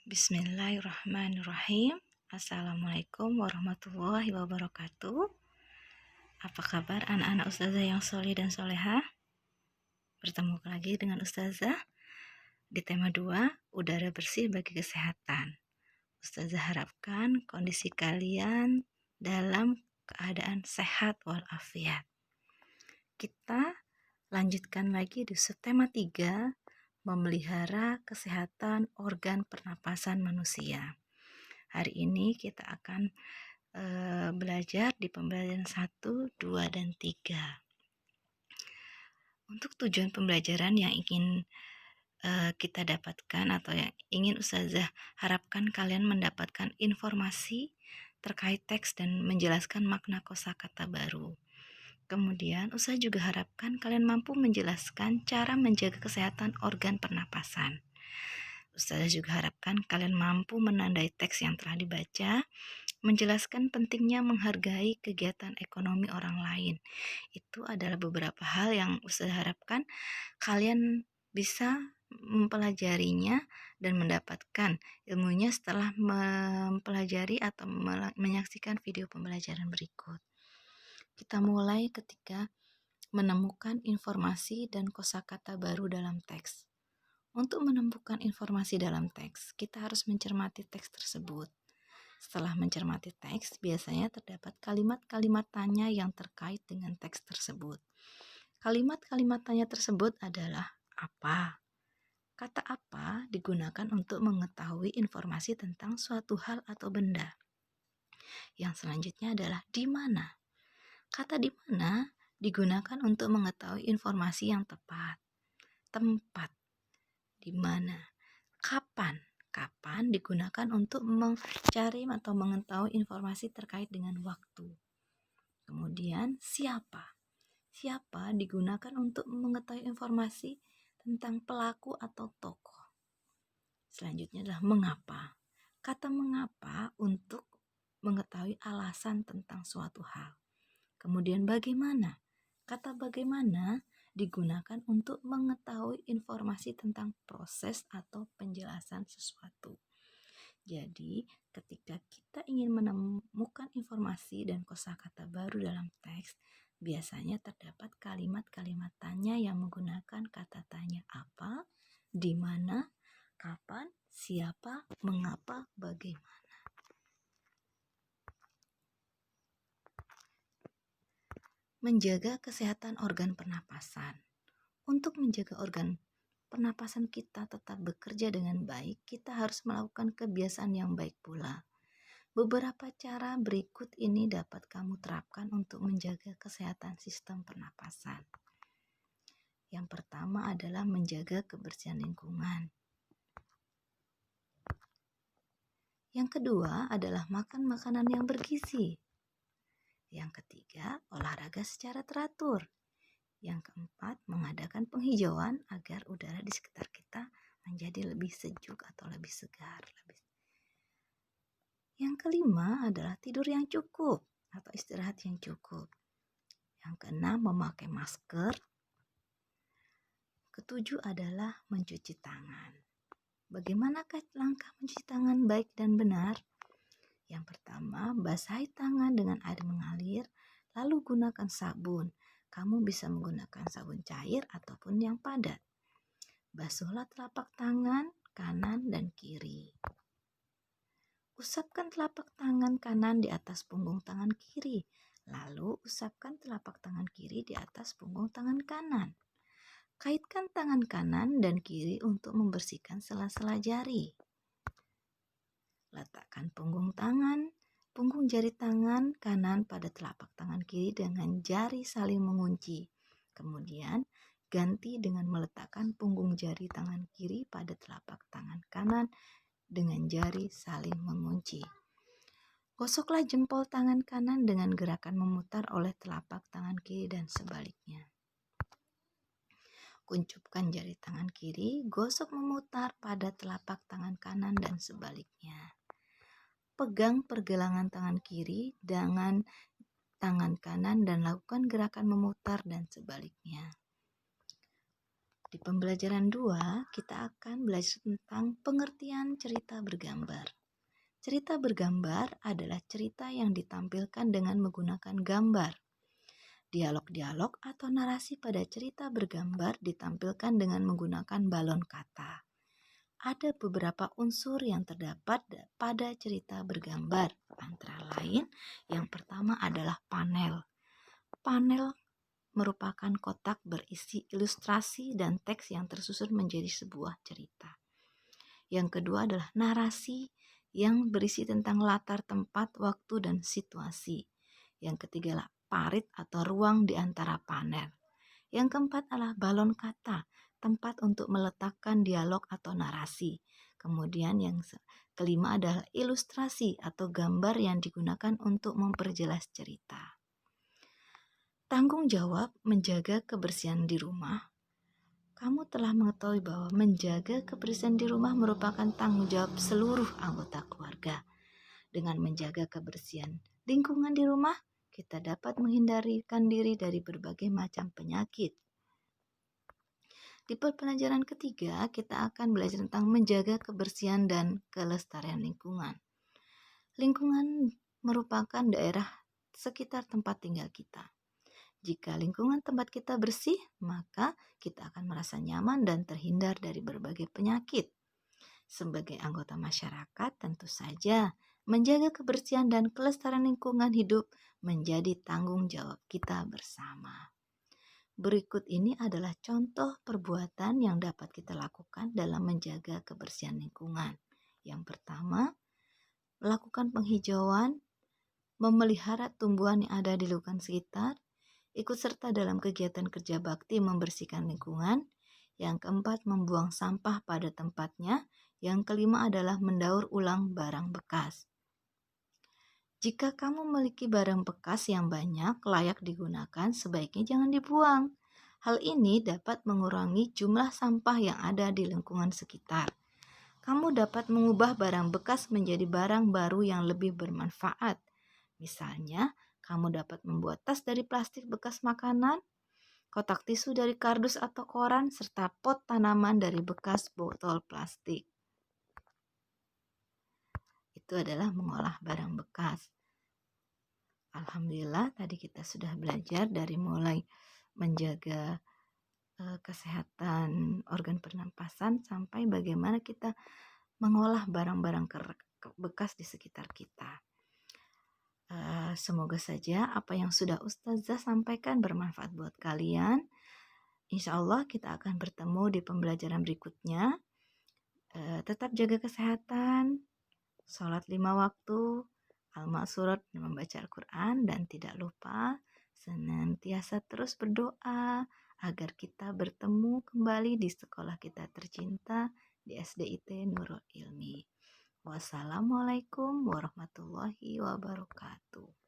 Bismillahirrahmanirrahim. Assalamualaikum warahmatullahi wabarakatuh. Apa kabar anak-anak ustazah yang soleh dan soleha? Bertemu lagi dengan ustazah di tema 2, udara bersih bagi kesehatan. Ustazah harapkan kondisi kalian dalam keadaan sehat walafiat. Kita lanjutkan lagi di subtema 3, memelihara kesehatan organ pernapasan manusia. Hari ini kita akan belajar di pembelajaran 1, 2, dan 3. Untuk tujuan pembelajaran yang ingin kita dapatkan atau yang ingin ustazah harapkan kalian mendapatkan informasi terkait teks dan menjelaskan makna kosakata baru. Kemudian, ustazah juga harapkan kalian mampu menjelaskan cara menjaga kesehatan organ pernapasan. Ustazah juga harapkan kalian mampu menandai teks yang telah dibaca, menjelaskan pentingnya menghargai kegiatan ekonomi orang lain. Itu adalah beberapa hal yang ustazah harapkan kalian bisa mempelajarinya dan mendapatkan ilmunya setelah mempelajari atau menyaksikan video pembelajaran berikut. Kita mulai ketika menemukan informasi dan kosakata baru dalam teks. Untuk menemukan informasi dalam teks, kita harus mencermati teks tersebut. Setelah mencermati teks, biasanya terdapat kalimat-kalimat tanya yang terkait dengan teks tersebut. Kalimat-kalimat tanya tersebut adalah apa? Kata apa digunakan untuk mengetahui informasi tentang suatu hal atau benda. Yang selanjutnya adalah di mana? Kata di mana digunakan untuk mengetahui informasi yang tepat. Tempat, di mana. Kapan? Kapan digunakan untuk mencari atau mengetahui informasi terkait dengan waktu. Kemudian siapa? Siapa digunakan untuk mengetahui informasi tentang pelaku atau tokoh. Selanjutnya adalah mengapa. Kata mengapa untuk mengetahui alasan tentang suatu hal. Kemudian bagaimana. Kata bagaimana digunakan untuk mengetahui informasi tentang proses atau penjelasan sesuatu. Jadi, ketika kita ingin menemukan informasi dan kosakata baru dalam teks, biasanya terdapat kalimat-kalimat tanya yang menggunakan kata tanya apa, di mana, kapan, siapa, mengapa, bagaimana. Menjaga kesehatan organ pernapasan. Untuk menjaga organ pernapasan kita tetap bekerja dengan baik, kita harus melakukan kebiasaan yang baik pula. Beberapa cara berikut ini dapat kamu terapkan untuk menjaga kesehatan sistem pernapasan. Yang pertama adalah menjaga kebersihan lingkungan. Yang kedua adalah makan makanan yang bergizi. Yang ketiga, olahraga secara teratur. Yang keempat, mengadakan penghijauan agar udara di sekitar kita menjadi lebih sejuk atau lebih segar. Yang kelima adalah tidur yang cukup atau istirahat yang cukup. Yang keenam, memakai masker. Ketujuh adalah mencuci tangan. Bagaimanakah langkah mencuci tangan baik dan benar? Yang pertama, basahi tangan dengan air mengalir, lalu gunakan sabun. Kamu bisa menggunakan sabun cair ataupun yang padat. Basuhlah telapak tangan kanan dan kiri. Usapkan telapak tangan kanan di atas punggung tangan kiri, lalu usapkan telapak tangan kiri di atas punggung tangan kanan. Kaitkan tangan kanan dan kiri untuk membersihkan sela-sela jari. Letakkan punggung jari tangan kanan pada telapak tangan kiri dengan jari saling mengunci. Kemudian, ganti dengan meletakkan punggung jari tangan kiri pada telapak tangan kanan dengan jari saling mengunci. Gosoklah jempol tangan kanan dengan gerakan memutar oleh telapak tangan kiri dan sebaliknya. Kuncupkan jari tangan kiri, gosok memutar pada telapak tangan kanan dan sebaliknya. Pegang pergelangan tangan kiri dengan tangan kanan dan lakukan gerakan memutar dan sebaliknya. Di pembelajaran 2, kita akan belajar tentang pengertian cerita bergambar. Cerita bergambar adalah cerita yang ditampilkan dengan menggunakan gambar. Dialog-dialog atau narasi pada cerita bergambar ditampilkan dengan menggunakan balon kata. Ada beberapa unsur yang terdapat pada cerita bergambar, antara lain yang pertama adalah panel. Panel merupakan kotak berisi ilustrasi dan teks yang tersusun menjadi sebuah cerita. Yang kedua adalah narasi yang berisi tentang latar tempat, waktu, dan situasi. Yang ketiga adalah parit atau ruang di antara panel. Yang keempat adalah balon kata, tempat untuk meletakkan dialog atau narasi. Kemudian yang kelima adalah ilustrasi atau gambar yang digunakan untuk memperjelas cerita. Tanggung jawab menjaga kebersihan di rumah. Kamu telah mengetahui bahwa menjaga kebersihan di rumah merupakan tanggung jawab seluruh anggota keluarga. Dengan menjaga kebersihan lingkungan di rumah, kita dapat menghindarkan diri dari berbagai macam penyakit. Di pelajaran ketiga, kita akan belajar tentang menjaga kebersihan dan kelestarian lingkungan. Lingkungan merupakan daerah sekitar tempat tinggal kita. Jika lingkungan tempat kita bersih, maka kita akan merasa nyaman dan terhindar dari berbagai penyakit. Sebagai anggota masyarakat, tentu saja menjaga kebersihan dan kelestarian lingkungan hidup menjadi tanggung jawab kita bersama. Berikut ini adalah contoh perbuatan yang dapat kita lakukan dalam menjaga kebersihan lingkungan. Yang pertama, melakukan penghijauan, memelihara tumbuhan yang ada di lingkungan sekitar, ikut serta dalam kegiatan kerja bakti membersihkan lingkungan. Yang keempat, membuang sampah pada tempatnya. Yang kelima adalah mendaur ulang barang bekas. Jika kamu memiliki barang bekas yang banyak layak digunakan, sebaiknya jangan dibuang. Hal ini dapat mengurangi jumlah sampah yang ada di lingkungan sekitar. Kamu dapat mengubah barang bekas menjadi barang baru yang lebih bermanfaat. Misalnya, kamu dapat membuat tas dari plastik bekas makanan, kotak tisu dari kardus atau koran, serta pot tanaman dari bekas botol plastik. Itu adalah mengolah barang bekas. Alhamdulillah, tadi kita sudah belajar dari mulai menjaga kesehatan organ pernapasan sampai bagaimana kita mengolah barang-barang bekas di sekitar kita. Semoga saja apa yang sudah Ustazah sampaikan bermanfaat buat kalian. Insya Allah kita akan bertemu di pembelajaran berikutnya. Tetap jaga kesehatan, sholat 5 waktu, al-ma'surat membaca Al-Quran, dan tidak lupa senantiasa terus berdoa agar kita bertemu kembali di sekolah kita tercinta di SDIT Nurul Ilmi. Wassalamualaikum warahmatullahi wabarakatuh.